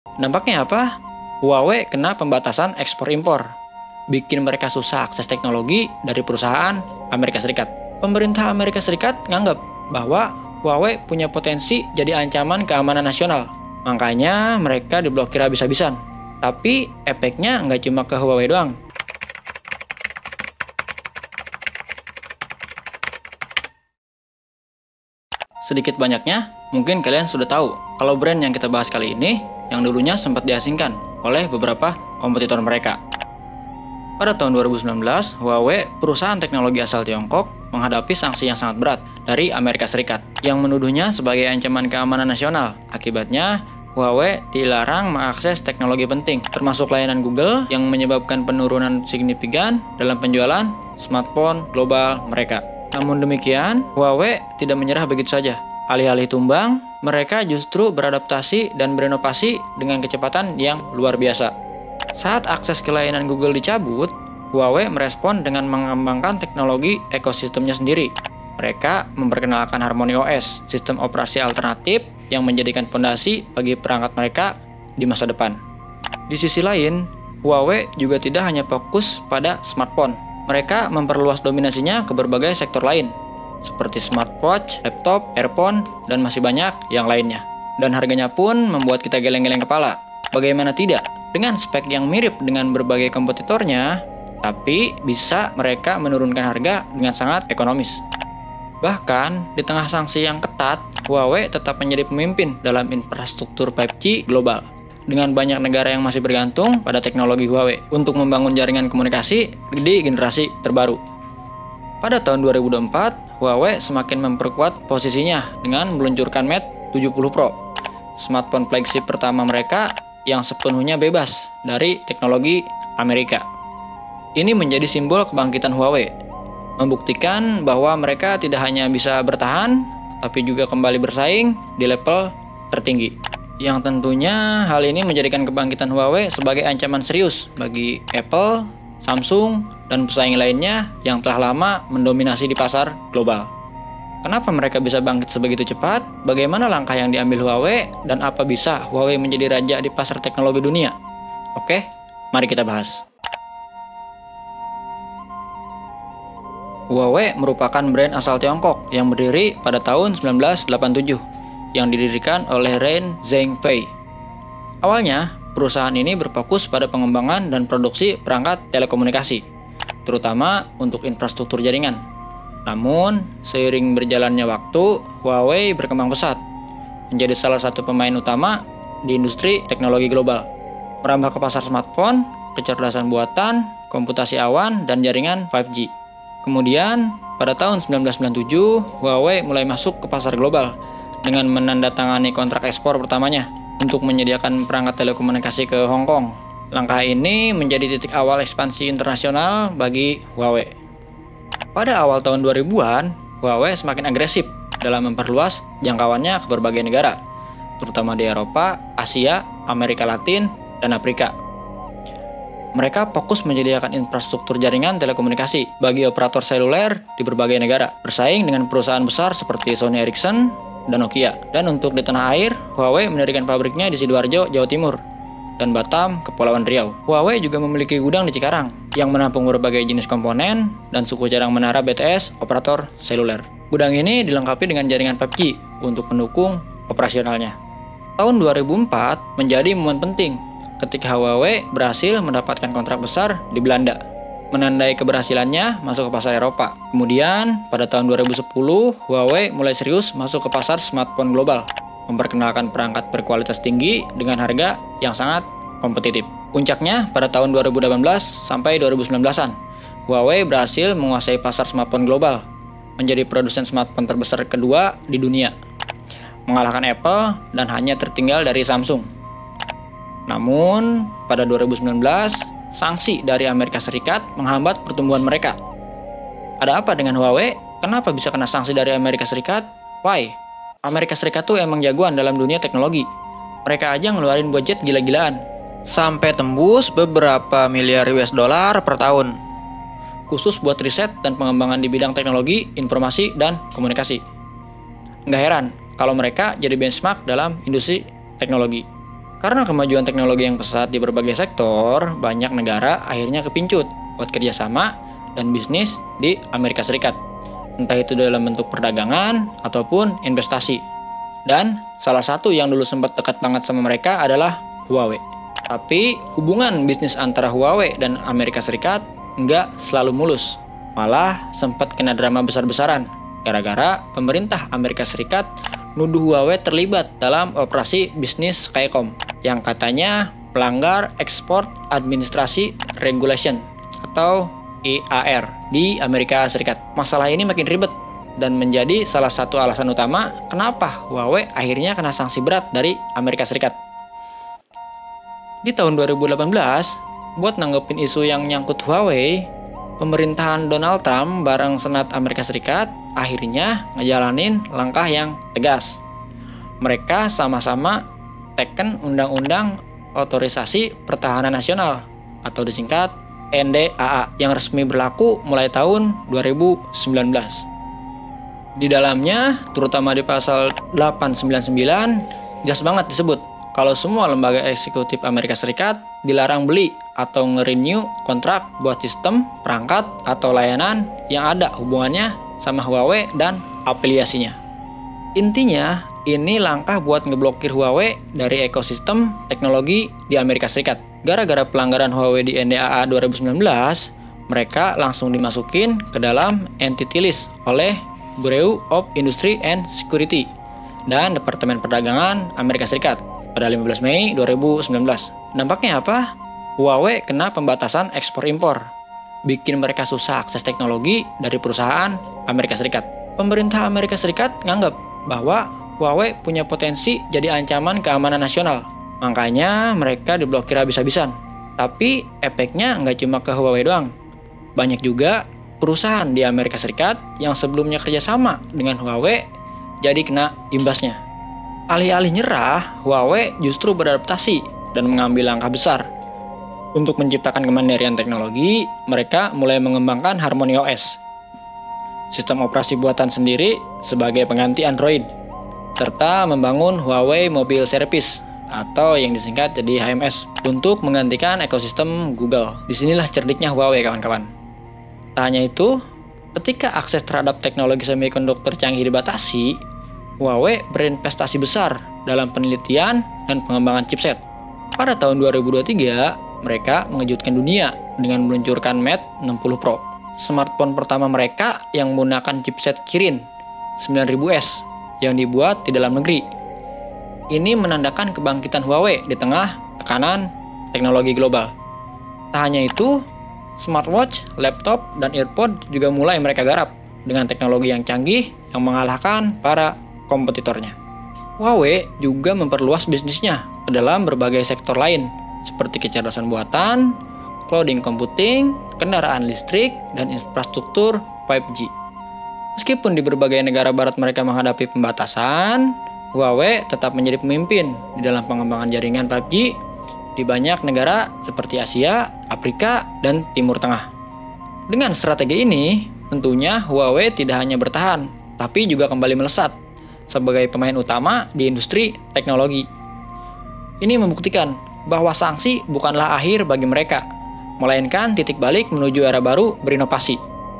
Dampaknya apa? Huawei kena pembatasan ekspor-impor, bikin mereka susah akses teknologi dari perusahaan Amerika Serikat. Pemerintah Amerika Serikat nganggap bahwa Huawei punya potensi jadi ancaman keamanan nasional. Makanya mereka diblokir habis-habisan. Tapi efeknya nggak cuma ke Huawei doang. Sedikit banyaknya, mungkin kalian sudah tahu kalau brand yang kita bahas kali ini yang dulunya sempat diasingkan oleh beberapa kompetitor mereka. Pada tahun 2019, Huawei, perusahaan teknologi asal Tiongkok, menghadapi sanksi yang sangat berat dari Amerika Serikat yang menuduhnya sebagai ancaman keamanan nasional. Akibatnya, Huawei dilarang mengakses teknologi penting, termasuk layanan Google yang menyebabkan penurunan signifikan dalam penjualan smartphone global mereka. Namun demikian, Huawei tidak menyerah begitu saja. Alih-alih tumbang, mereka justru beradaptasi dan berinovasi dengan kecepatan yang luar biasa. Saat akses ke layanan Google dicabut, Huawei merespon dengan mengembangkan teknologi ekosistemnya sendiri. Mereka memperkenalkan Harmony OS, sistem operasi alternatif yang menjadikan fondasi bagi perangkat mereka di masa depan. Di sisi lain, Huawei juga tidak hanya fokus pada smartphone. Mereka memperluas dominasinya ke berbagai sektor lain, seperti smartwatch, laptop, earphone, dan masih banyak yang lainnya. Dan harganya pun membuat kita geleng-geleng kepala. Bagaimana tidak? Dengan spek yang mirip dengan berbagai kompetitornya, tapi bisa mereka menurunkan harga dengan sangat ekonomis. Bahkan, di tengah sanksi yang ketat, Huawei tetap menjadi pemimpin dalam infrastruktur 5G global. Dengan banyak negara yang masih bergantung pada teknologi Huawei untuk membangun jaringan komunikasi di generasi terbaru. Pada tahun 2024, Huawei semakin memperkuat posisinya dengan meluncurkan Mate 70 Pro, smartphone flagship pertama mereka yang sepenuhnya bebas dari teknologi Amerika. Ini menjadi simbol kebangkitan Huawei, membuktikan bahwa mereka tidak hanya bisa bertahan, tapi juga kembali bersaing di level tertinggi. Yang tentunya hal ini menjadikan kebangkitan Huawei sebagai ancaman serius bagi Apple, Samsung, dan pesaing lainnya yang telah lama mendominasi di pasar global. Kenapa mereka bisa bangkit sebegitu cepat? Bagaimana langkah yang diambil Huawei? Dan apa bisa Huawei menjadi raja di pasar teknologi dunia? Oke, mari kita bahas. Huawei merupakan brand asal Tiongkok yang berdiri pada tahun 1987, yang didirikan oleh Ren Zhengfei. Awalnya, perusahaan ini berfokus pada pengembangan dan produksi perangkat telekomunikasi, terutama untuk infrastruktur jaringan. Namun, seiring berjalannya waktu, Huawei berkembang pesat, menjadi salah satu pemain utama di industri teknologi global, merambah ke pasar smartphone, kecerdasan buatan, komputasi awan, dan jaringan 5G. Kemudian, pada tahun 1997, Huawei mulai masuk ke pasar global dengan menandatangani kontrak ekspor pertamanya untuk menyediakan perangkat telekomunikasi ke Hong Kong. Langkah ini menjadi titik awal ekspansi internasional bagi Huawei. Pada awal tahun 2000-an, Huawei semakin agresif dalam memperluas jangkauannya ke berbagai negara, terutama di Eropa, Asia, Amerika Latin, dan Afrika. Mereka fokus menyediakan infrastruktur jaringan telekomunikasi bagi operator seluler di berbagai negara, bersaing dengan perusahaan besar seperti Sony Ericsson dan Nokia. Dan untuk di tanah air, Huawei mendirikan pabriknya di Sidoarjo, Jawa Timur, dan Batam, Kepulauan Riau. Huawei juga memiliki gudang di Cikarang yang menampung berbagai jenis komponen dan suku cadang menara BTS operator seluler. Gudang ini dilengkapi dengan jaringan 5G untuk mendukung operasionalnya. Tahun 2004 menjadi momen penting ketika Huawei berhasil mendapatkan kontrak besar di Belanda, menandai keberhasilannya masuk ke pasar Eropa. Kemudian, pada tahun 2010, Huawei mulai serius masuk ke pasar smartphone global, memperkenalkan perangkat berkualitas tinggi dengan harga yang sangat kompetitif. Puncaknya pada tahun 2018 sampai 2019-an, Huawei berhasil menguasai pasar smartphone global, menjadi produsen smartphone terbesar kedua di dunia, mengalahkan Apple dan hanya tertinggal dari Samsung. Namun, pada 2019, sanksi dari Amerika Serikat menghambat pertumbuhan mereka. Ada apa dengan Huawei? Kenapa bisa kena sanksi dari Amerika Serikat? Why? Amerika Serikat tuh emang jagoan dalam dunia teknologi. Mereka aja ngeluarin budget gila-gilaan, sampai tembus beberapa miliar US dollar per tahun, khusus buat riset dan pengembangan di bidang teknologi, informasi, dan komunikasi. Nggak heran kalau mereka jadi benchmark dalam industri teknologi. Karena kemajuan teknologi yang pesat di berbagai sektor, banyak negara akhirnya kepincut buat kerjasama dan bisnis di Amerika Serikat. Entah itu dalam bentuk perdagangan ataupun investasi. Dan salah satu yang dulu sempat dekat banget sama mereka adalah Huawei. Tapi hubungan bisnis antara Huawei dan Amerika Serikat nggak selalu mulus. Malah sempat kena drama besar-besaran gara-gara pemerintah Amerika Serikat nuduh Huawei terlibat dalam operasi bisnis Skycom yang katanya melanggar Export Administration Regulation atau EAR di Amerika Serikat. Masalah ini makin ribet dan menjadi salah satu alasan utama kenapa Huawei akhirnya kena sanksi berat dari Amerika Serikat. Di tahun 2018, buat nanggepin isu yang nyangkut Huawei, pemerintahan Donald Trump bareng Senat Amerika Serikat akhirnya ngejalanin langkah yang tegas. Mereka sama-sama teken Undang-Undang Otorisasi Pertahanan Nasional atau disingkat NDAA yang resmi berlaku mulai tahun 2019. Di dalamnya, terutama di pasal 899, jelas banget disebut kalau semua lembaga eksekutif Amerika Serikat dilarang beli atau nge-renew kontrak buat sistem, perangkat, atau layanan yang ada hubungannya sama Huawei dan afiliasinya. Intinya, ini langkah buat ngeblokir Huawei dari ekosistem teknologi di Amerika Serikat. Gara-gara pelanggaran Huawei di NDAA 2019, mereka langsung dimasukin ke dalam entity list oleh Bureau of Industry and Security dan Departemen Perdagangan Amerika Serikat pada 15 Mei 2019. Dampaknya apa? Huawei kena pembatasan ekspor-impor, bikin mereka susah akses teknologi dari perusahaan Amerika Serikat. Pemerintah Amerika Serikat nganggap bahwa Huawei punya potensi jadi ancaman keamanan nasional. Makanya mereka diblokir habis-habisan. Tapi efeknya nggak cuma ke Huawei doang. Banyak juga perusahaan di Amerika Serikat yang sebelumnya kerjasama dengan Huawei jadi kena imbasnya. Alih-alih nyerah, Huawei justru beradaptasi dan mengambil langkah besar. Untuk menciptakan kemandirian teknologi, mereka mulai mengembangkan Harmony OS, sistem operasi buatan sendiri sebagai pengganti Android, serta membangun Huawei Mobile Service atau yang disingkat jadi HMS untuk menggantikan ekosistem Google. Disinilah cerdiknya Huawei, kawan-kawan. Tak hanya itu, ketika akses terhadap teknologi semikonduktor canggih dibatasi, Huawei berinvestasi besar dalam penelitian dan pengembangan chipset. Pada tahun 2023, mereka mengejutkan dunia dengan meluncurkan Mate 60 Pro, smartphone pertama mereka yang menggunakan chipset Kirin 9000S yang dibuat di dalam negeri. Ini menandakan kebangkitan Huawei di tengah tekanan teknologi global. Tak hanya itu, smartwatch, laptop, dan earphone juga mulai mereka garap dengan teknologi yang canggih yang mengalahkan para kompetitornya. Huawei juga memperluas bisnisnya ke dalam berbagai sektor lain seperti kecerdasan buatan, cloud computing, kendaraan listrik, dan infrastruktur 5G. Meskipun di berbagai negara barat mereka menghadapi pembatasan, Huawei tetap menjadi pemimpin di dalam pengembangan jaringan 5G di banyak negara seperti Asia, Afrika, dan Timur Tengah. Dengan strategi ini, tentunya Huawei tidak hanya bertahan, tapi juga kembali melesat sebagai pemain utama di industri teknologi. Ini membuktikan bahwa sanksi bukanlah akhir bagi mereka, melainkan titik balik menuju era baru berinovasi.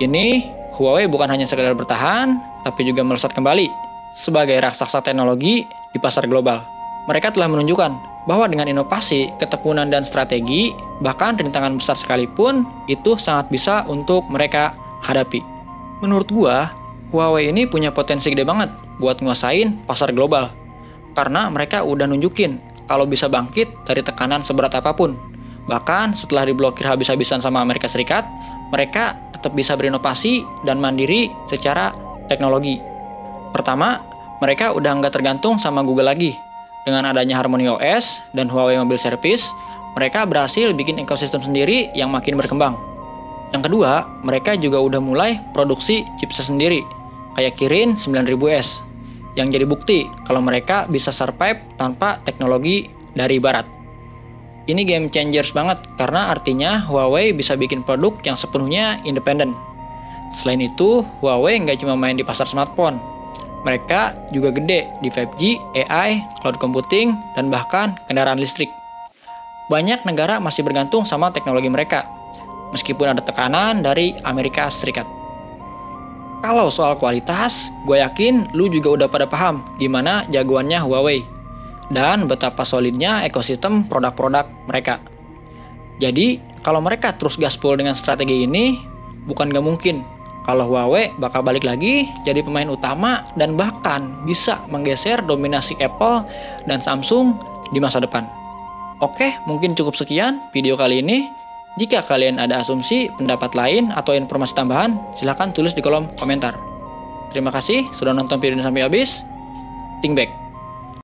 Kini, Huawei bukan hanya sekedar bertahan, tapi juga melesat kembali sebagai raksasa teknologi di pasar global. Mereka telah menunjukkan bahwa dengan inovasi, ketekunan, dan strategi, bahkan rintangan besar sekalipun, itu sangat bisa untuk mereka hadapi. Menurut gua, Huawei ini punya potensi gede banget buat nguasain pasar global. Karena mereka udah nunjukin kalau bisa bangkit dari tekanan seberat apapun. Bahkan setelah diblokir habis-habisan sama Amerika Serikat, mereka tetap bisa berinovasi dan mandiri secara teknologi. Pertama, mereka udah nggak tergantung sama Google lagi. Dengan adanya Harmony OS dan Huawei Mobile Service, mereka berhasil bikin ekosistem sendiri yang makin berkembang. Yang kedua, mereka juga udah mulai produksi chipset sendiri, kayak Kirin 9000S, yang jadi bukti kalau mereka bisa survive tanpa teknologi dari barat. Ini game changers banget, karena artinya Huawei bisa bikin produk yang sepenuhnya independen. Selain itu, Huawei nggak cuma main di pasar smartphone. Mereka juga gede di 5G, AI, cloud computing, dan bahkan kendaraan listrik. Banyak negara masih bergantung sama teknologi mereka, meskipun ada tekanan dari Amerika Serikat. Kalau soal kualitas, gue yakin lu juga udah pada paham gimana jagoannya Huawei dan betapa solidnya ekosistem produk-produk mereka. Jadi, kalau mereka terus gaspol dengan strategi ini, bukan gak mungkin kalau Huawei bakal balik lagi jadi pemain utama dan bahkan bisa menggeser dominasi Apple dan Samsung di masa depan. Oke, mungkin cukup sekian video kali ini. Jika kalian ada asumsi, pendapat lain, atau informasi tambahan, silahkan tulis di kolom komentar. Terima kasih sudah nonton video ini sampai habis. Think back.